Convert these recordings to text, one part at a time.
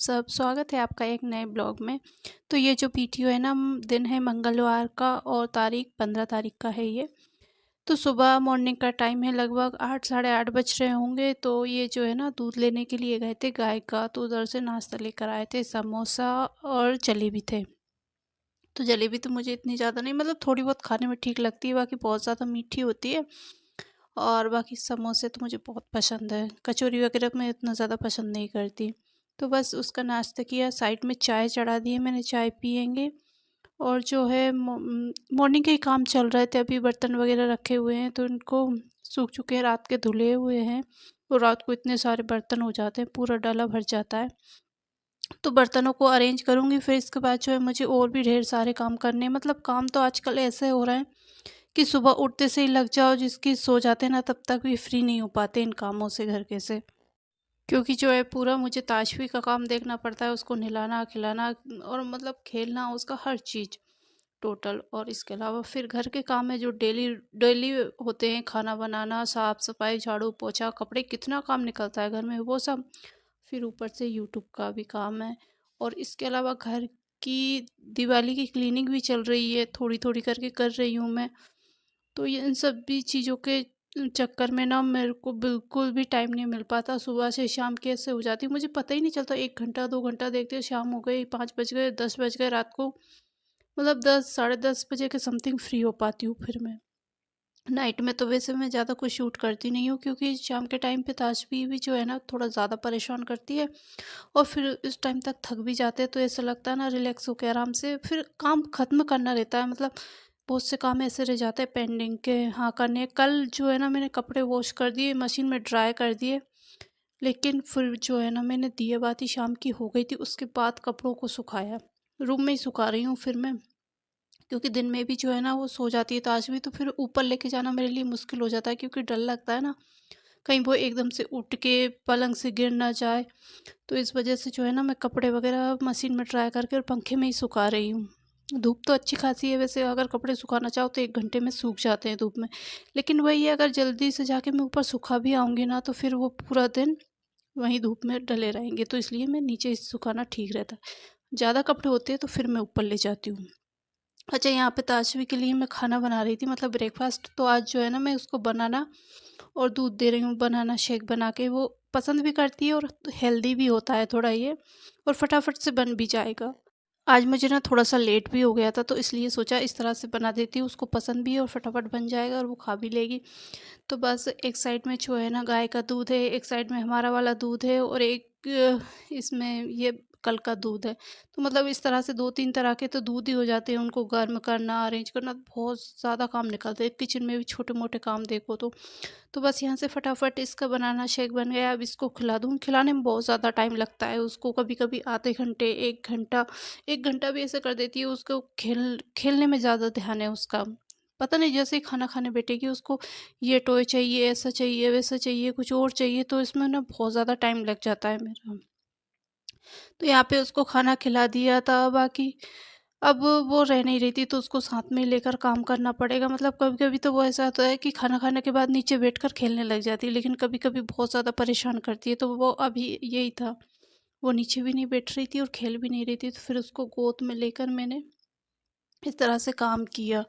सब स्वागत है आपका एक नए ब्लॉग में। तो ये जो वीडियो है ना दिन है मंगलवार का और तारीख 15 तारीख का है ये। तो सुबह मॉर्निंग का टाइम है, लगभग 8 साढ़े 8 बज रहे होंगे। तो ये जो है ना दूध लेने के लिए गए थे गाय का, तो उधर से नाश्ता लेकर आए थे, समोसा और जलेबी थे। तो जलेबी तो मुझे इतनी ज़्यादा नहीं, मतलब थोड़ी बहुत खाने में ठीक लगती है, बाकी बहुत ज़्यादा मीठी होती है। और बाकी समोसे तो मुझे बहुत पसंद है, कचौरी वगैरह मैं इतना ज़्यादा पसंद नहीं करती। तो बस उसका नाश्ता किया, साइड में चाय चढ़ा दी है मैंने, चाय पियेंगे। और जो है मॉर्निंग के ही काम चल रहे थे, अभी बर्तन वगैरह रखे हुए हैं तो इनको सूख चुके हैं, रात के धुले हुए हैं। और रात को इतने सारे बर्तन हो जाते हैं, पूरा डाला भर जाता है। तो बर्तनों को अरेंज करूँगी, फिर इसके बाद जो है मुझे और भी ढेर सारे काम करने हैं। मतलब काम तो आजकल ऐसे हो रहे हैं कि सुबह उठते से ही लग जाओ, जिसकी सो जाते हैं ना तब तक भी फ्री नहीं हो पाते इन कामों से घर के से। क्योंकि जो है पूरा मुझे ताशवी का काम देखना पड़ता है, उसको नहलाना खिलाना और मतलब खेलना, उसका हर चीज़ टोटल। और इसके अलावा फिर घर के काम है जो डेली डेली होते हैं, खाना बनाना, साफ सफाई, झाड़ू पोछा, कपड़े, कितना काम निकलता है घर में वो सब। फिर ऊपर से यूट्यूब का भी काम है। और इसके अलावा घर की दिवाली की क्लीनिंग भी चल रही है, थोड़ी थोड़ी करके कर रही हूँ मैं। तो ये इन सब भी चीज़ों के चक्कर में ना मेरे को बिल्कुल भी टाइम नहीं मिल पाता, सुबह से शाम कैसे हो जाती है मुझे पता ही नहीं चलता। 1 घंटा 2 घंटा देखते हो शाम हो गई, 5 बज गए, 10 बज गए रात को। मतलब 10 साढ़े 10 बजे के समथिंग फ्री हो पाती हूँ फिर मैं। नाइट में तो वैसे मैं ज़्यादा कुछ शूट करती नहीं हूँ, क्योंकि शाम के टाइम पे ताशबी भी जो है ना थोड़ा ज़्यादा परेशान करती है। और फिर इस टाइम तक थक भी जाते हैं, तो ऐसा लगता है ना रिलैक्स होकर आराम से फिर काम ख़त्म करना रहता है। मतलब बहुत से काम ऐसे रह जाते हैं पेंडिंग के, हाँ करने हैं। कल जो है ना मैंने कपड़े वॉश कर दिए, मशीन में ड्राई कर दिए। लेकिन फिर जो है ना मैंने दिए बाती शाम की हो गई थी, उसके बाद कपड़ों को सुखाया। रूम में ही सुखा रही हूँ फिर मैं, क्योंकि दिन में भी जो है ना वो सो जाती है ताशबी, तो फिर ऊपर लेके जाना मेरे लिए मुश्किल हो जाता है, क्योंकि डर लगता है ना कहीं वो एकदम से उठ के पलंग से गिर ना जाए। तो इस वजह से जो है ना मैं कपड़े वगैरह मशीन में ट्राई करके और पंखे में ही सुखा रही हूँ। धूप तो अच्छी खासी है वैसे, अगर कपड़े सुखाना चाहो तो 1 घंटे में सूख जाते हैं धूप में। लेकिन वही है, अगर जल्दी से जाके मैं ऊपर सुखा भी आऊँगी ना तो फिर वो पूरा दिन वहीं धूप में डले रहेंगे, तो इसलिए मैं नीचे ही सुखाना ठीक रहता है। ज़्यादा कपड़े होते हैं तो फिर मैं ऊपर ले जाती हूँ। अच्छा, यहाँ पे ताशवी के लिए मैं खाना बना रही थी, मतलब ब्रेकफास्ट। तो आज जो है ना मैं उसको बनाना और दूध दे रही हूँ, बनाना शेक बना के। वो पसंद भी करती है और हेल्दी भी होता है थोड़ा ये, और फटाफट से बन भी जाएगा। आज मुझे ना थोड़ा सा लेट भी हो गया था, तो इसलिए सोचा इस तरह से बना देती हूँ, उसको पसंद भी है और फटाफट बन जाएगा और वो खा भी लेगी। तो बस एक साइड में जो है ना गाय का दूध है, एक साइड में हमारा वाला दूध है, और एक इसमें ये कल का दूध है। तो मतलब इस तरह से 2-3 तरह के तो दूध ही हो जाते हैं, उनको गर्म करना, अरेंज करना, बहुत ज़्यादा काम निकलते हैं किचन में भी, छोटे-मोटे काम देखो तो। तो बस यहाँ से फटाफट इसका बनाना शेक बन गया, अब इसको खिला दूँ। खिलाने में बहुत ज़्यादा टाइम लगता है उसको, कभी-कभी आधे घंटे, 1 घंटा, 1 घंटा भी ऐसे कर देती है। उसको खेलने में ज़्यादा ध्यान है उसका। पता नहीं, जैसे ही खाना खाने बैठेगी उसको ये टॉय चाहिए, ऐसा चाहिए, वैसा चाहिए, कुछ और चाहिए, तो इसमें ना बहुत ज़्यादा टाइम लग जाता है मेरा। तो यहाँ पे उसको खाना खिला दिया था, बाकी अब वो रह नहीं रही थी, तो उसको साथ में लेकर काम करना पड़ेगा। मतलब कभी-कभी तो वो ऐसा होता है कि खाना खाने के बाद नीचे बैठकर खेलने लग जाती है, लेकिन कभी-कभी बहुत ज़्यादा परेशान करती है। तो वो अभी यही था, वो नीचे भी नहीं बैठ रही थी और खेल भी नहीं रही थी, तो फिर उसको गोद में लेकर मैंने इस तरह से काम किया।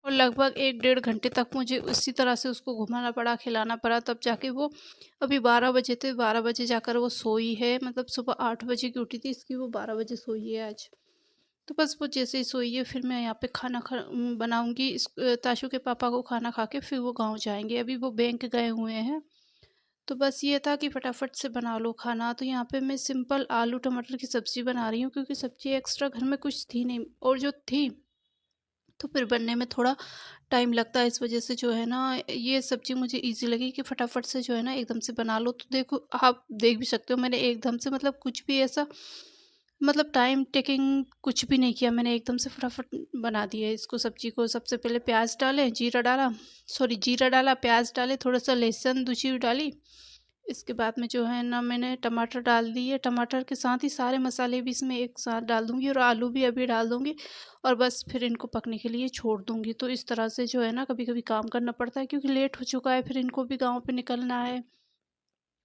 और लगभग 1 डेढ़ घंटे तक मुझे उसी तरह से उसको घुमाना पड़ा, खिलाना पड़ा, तब जाके वो, अभी 12 बजे थे, 12 बजे जाकर वो सोई है। मतलब सुबह 8 बजे की उठी थी इसकी, वो 12 बजे सोई है आज। तो बस वो जैसे ही सोई है फिर मैं यहाँ पे खाना बनाऊँगी। ताशु के पापा को खाना खा के फिर वो गाँव जाएँगे, अभी वो बैंक गए हुए हैं। तो बस ये था कि फटाफट से बना लो खाना। तो यहाँ पे मैं सिंपल आलू टमाटर की सब्ज़ी बना रही हूँ, क्योंकि सब्ज़ी एक्स्ट्रा घर में कुछ थी नहीं, और जो थी तो फिर बनने में थोड़ा टाइम लगता है। इस वजह से जो है ना ये सब्ज़ी मुझे ईज़ी लगी कि फटाफट से जो है ना एकदम से बना लो। तो देखो, आप देख भी सकते हो मैंने एकदम से, मतलब कुछ भी ऐसा, मतलब टाइम टेकिंग कुछ भी नहीं किया मैंने, एकदम से फटाफट बना दिया इसको। सब्ज़ी को सबसे पहले प्याज डाले, जीरा डाला, सॉरी जीरा डाला, प्याज डाले, थोड़ा सा लहसुन दूची डाली। इसके बाद में जो है ना मैंने टमाटर डाल दिए, टमाटर के साथ ही सारे मसाले भी इसमें एक साथ डाल दूँगी, और आलू भी अभी डाल दूँगी। और बस फिर इनको पकने के लिए छोड़ दूँगी। तो इस तरह से जो है ना कभी-कभी काम करना पड़ता है, क्योंकि लेट हो चुका है, फिर इनको भी गाँव पे निकलना है।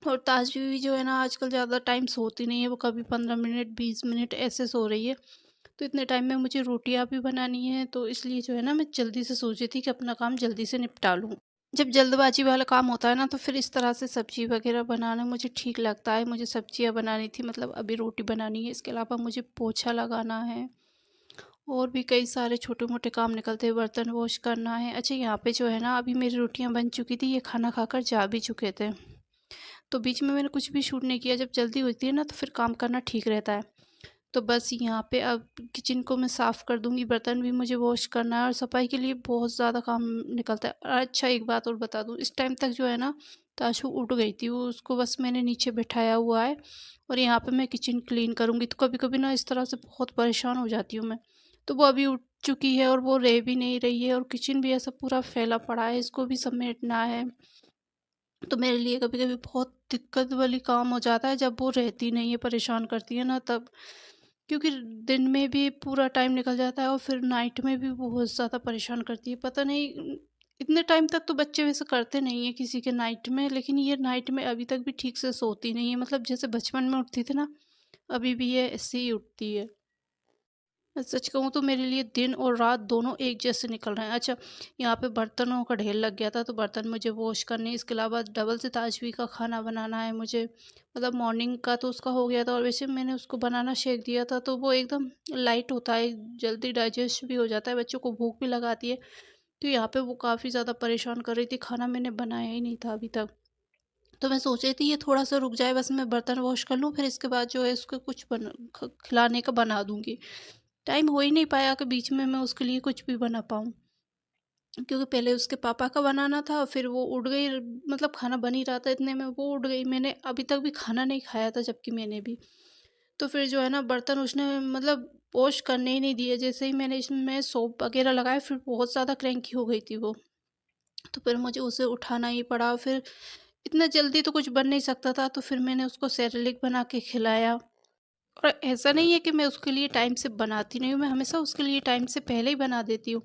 और ताजवी भी जो है ना आजकल ज़्यादा टाइम सोती नहीं है, वो कभी 15 मिनट 20 मिनट ऐसे सो रही है। तो इतने टाइम में मुझे रोटियाँ भी बनानी है, तो इसलिए जो है ना मैं जल्दी से सोची थी कि अपना काम जल्दी से निपटा लूँ। जब जल्दबाजी वाला काम होता है ना तो फिर इस तरह से सब्ज़ी वग़ैरह बनाना मुझे ठीक लगता है। मुझे सब्ज़ियाँ बनानी थी, मतलब अभी रोटी बनानी है, इसके अलावा मुझे पोछा लगाना है और भी कई सारे छोटे-मोटे काम निकलते हैं, बर्तन वॉश करना है। अच्छा, यहाँ पे जो है ना अभी मेरी रोटियाँ बन चुकी थी, ये खाना खाकर जा भी चुके थे। तो बीच में मैंने कुछ भी शूट नहीं किया, जब जल्दी होती है ना तो फिर काम करना ठीक रहता है। तो बस यहाँ पे अब किचन को मैं साफ़ कर दूँगी, बर्तन भी मुझे वॉश करना है और सफाई के लिए बहुत ज़्यादा काम निकलता है। और अच्छा, एक बात और बता दूँ, इस टाइम तक जो है ना ताशू उठ गई थी, वो उसको बस मैंने नीचे बिठाया हुआ है और यहाँ पे मैं किचन क्लीन करूँगी। तो कभी-कभी ना इस तरह से बहुत परेशान हो जाती हूँ मैं। तो वो अभी उठ चुकी है और वो रह भी नहीं रही है और किचन भी ऐसा पूरा फैला पड़ा है, इसको भी समेटना है। तो मेरे लिए कभी-कभी बहुत दिक्कत वाली काम हो जाता है जब वो रहती नहीं है, परेशान करती है ना तब। क्योंकि दिन में भी पूरा टाइम निकल जाता है और फिर नाइट में भी बहुत ज़्यादा परेशान करती है। पता नहीं इतने टाइम तक तो बच्चे वैसे करते नहीं हैं किसी के नाइट में, लेकिन ये नाइट में अभी तक भी ठीक से सोती नहीं है। मतलब जैसे बचपन में उठती थी ना, अभी भी ये ऐसे ही उठती है। मैं सच कहूँ तो मेरे लिए दिन और रात दोनों एक जैसे निकल रहे हैं। अच्छा, यहाँ पे बर्तनों का ढेर लग गया था, तो बर्तन मुझे वॉश करने, इसके अलावा डबल से ताजवी का खाना बनाना है मुझे। मतलब मॉर्निंग का तो उसका हो गया था और वैसे मैंने उसको बनाना शेक दिया था, तो वो एकदम लाइट होता है, जल्दी डाइजेस्ट भी हो जाता है, बच्चों को भूख भी लगाती है। तो यहाँ पे वो काफ़ी ज़्यादा परेशान कर रही थी, खाना मैंने बनाया ही नहीं था अभी तक। तो मैं सोच रही थी ये थोड़ा सा रुक जाए, बस मैं बर्तन वॉश कर लूँ, फिर इसके बाद जो है उसको कुछ खिलाने का बना दूंगी। टाइम हो ही नहीं पाया कि बीच में मैं उसके लिए कुछ भी बना पाऊँ, क्योंकि पहले उसके पापा का बनाना था, फिर वो उठ गई, मतलब खाना बन ही रहा था, इतने में वो उठ गई। मैंने अभी तक भी खाना नहीं खाया था, जबकि मैंने भी। तो फिर जो है ना बर्तन उसने मतलब वॉश करने ही नहीं दिए। जैसे ही मैंने इसमें सोप वगैरह लगाया, फिर बहुत ज़्यादा क्रैंकी हो गई थी वो। तो फिर मुझे उसे उठाना ही पड़ा। फिर इतना जल्दी तो कुछ बन नहीं सकता था, तो फिर मैंने उसको सेरेलैक बना के खिलाया। और ऐसा नहीं है कि मैं उसके लिए टाइम से बनाती नहीं हूँ, मैं हमेशा उसके लिए टाइम से पहले ही बना देती हूँ।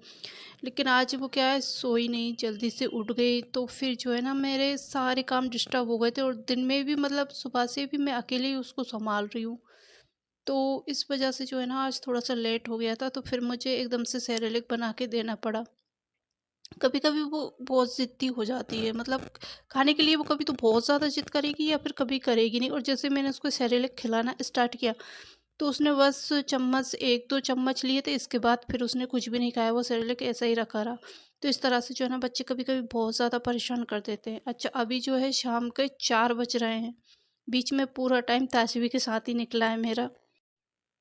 लेकिन आज वो क्या है, सोई नहीं, जल्दी से उठ गई, तो फिर जो है ना मेरे सारे काम डिस्टर्ब हो गए थे और दिन में भी, मतलब सुबह से भी मैं अकेले ही उसको सँभाल रही हूँ। तो इस वजह से जो है ना आज थोड़ा-सा लेट हो गया था, तो फिर मुझे एकदम से सेरेलैक बना के देना पड़ा। कभी-कभी वो बहुत ज़िद्दी हो जाती है, मतलब खाने के लिए वो कभी तो बहुत ज़्यादा ज़िद करेगी या फिर कभी करेगी नहीं। और जैसे मैंने उसको सेरेलैक खिलाना स्टार्ट किया, तो उसने बस चम्मच 1-2 चम्मच लिए थे, इसके बाद फिर उसने कुछ भी नहीं खाया, वो सेरेलैक ऐसा ही रखा रहा। तो इस तरह से जो है ना बच्चे कभी-कभी बहुत ज़्यादा परेशान कर देते हैं। अच्छा, अभी जो है शाम के 4 बज रहे हैं, बीच में पूरा टाइम ताशवी के साथ ही निकला है मेरा,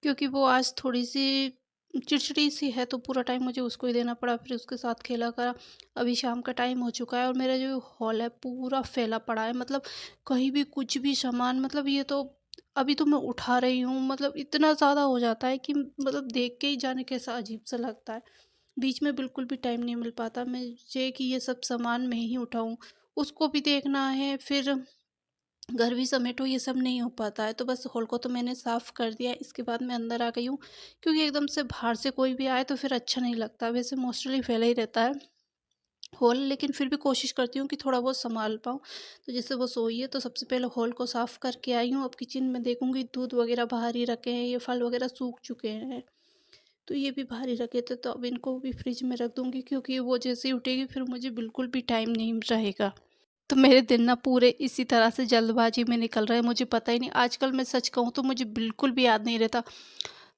क्योंकि वो आज थोड़ी-सी चिड़चिड़ी सी है, तो पूरा टाइम मुझे उसको ही देना पड़ा, फिर उसके साथ खेला करा। अभी शाम का टाइम हो चुका है और मेरा जो हॉल है पूरा फैला पड़ा है, मतलब कहीं भी कुछ भी सामान, मतलब ये तो अभी तो मैं उठा रही हूँ, मतलब इतना ज़्यादा हो जाता है कि मतलब देख के ही जाने कैसा अजीब-सा लगता है। बीच में बिल्कुल भी टाइम नहीं मिल पाता मुझे कि ये सब सामान मैं ही उठाऊँ, उसको भी देखना है, फिर घर भी समेटो, ये सब नहीं हो पाता है। तो बस हॉल को तो मैंने साफ़ कर दिया है, इसके बाद मैं अंदर आ गई हूँ, क्योंकि एकदम से बाहर से कोई भी आए तो फिर अच्छा नहीं लगता। वैसे मोस्टली फैला ही रहता है हॉल, लेकिन फिर भी कोशिश करती हूँ कि थोड़ा बहुत सँभाल पाऊँ। तो जैसे वो सोई है, तो सबसे पहले हॉल को साफ़ करके आई हूँ। अब किचन में देखूँगी, दूध वग़ैरह बाहर ही रखे हैं, ये फल वग़ैरह सूख चुके हैं, तो ये भी बाहर ही रखे थे, तो अब इनको भी फ्रिज में रख दूँगी, क्योंकि वो जैसे ही उठेगी फिर मुझे बिल्कुल भी टाइम नहीं रहेगा। तो मेरे दिन ना पूरे इसी तरह से जल्दबाजी में निकल रहे हैं, मुझे पता ही नहीं। आजकल मैं सच कहूँ तो मुझे बिल्कुल भी याद नहीं रहता,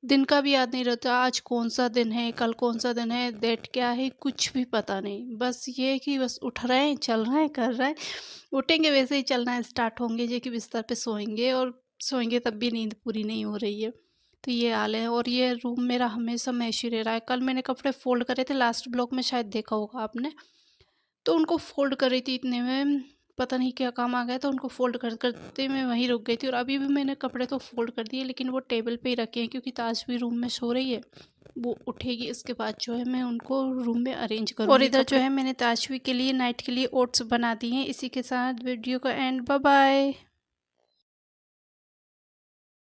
दिन का भी याद नहीं रहता, आज कौन सा दिन है, कल कौन सा दिन है, डेट क्या है, कुछ भी पता नहीं। बस ये है कि बस उठ रहे हैं, चल रहे हैं, कर रहे हैं, उठेंगे वैसे ही चलना स्टार्ट होंगे, ये कि बिस्तर पे सोएंगे, और सोएंगे तब भी नींद पूरी नहीं हो रही है। तो ये हाल है और ये रूम मेरा हमेशा मैश ही रह रहा है। कल मैंने कपड़े फोल्ड करे थे, लास्ट ब्लॉग में शायद देखा होगा आपने, तो उनको फ़ोल्ड कर रही थी, इतने में पता नहीं क्या काम आ गया, तो उनको फ़ोल्ड करते मैं वहीं रुक गई थी। और अभी भी मैंने कपड़े तो फ़ोल्ड कर दिए, लेकिन वो टेबल पे ही रखे हैं, क्योंकि ताज भी रूम में सो रही है, वो उठेगी इसके बाद जो है मैं उनको रूम में अरेंज करूँगी। और इधर जो है मैंने ताजवी के लिए नाइट के लिए ओट्स बना दिए हैं। इसी के साथ वीडियो का एंड, बाय बाय।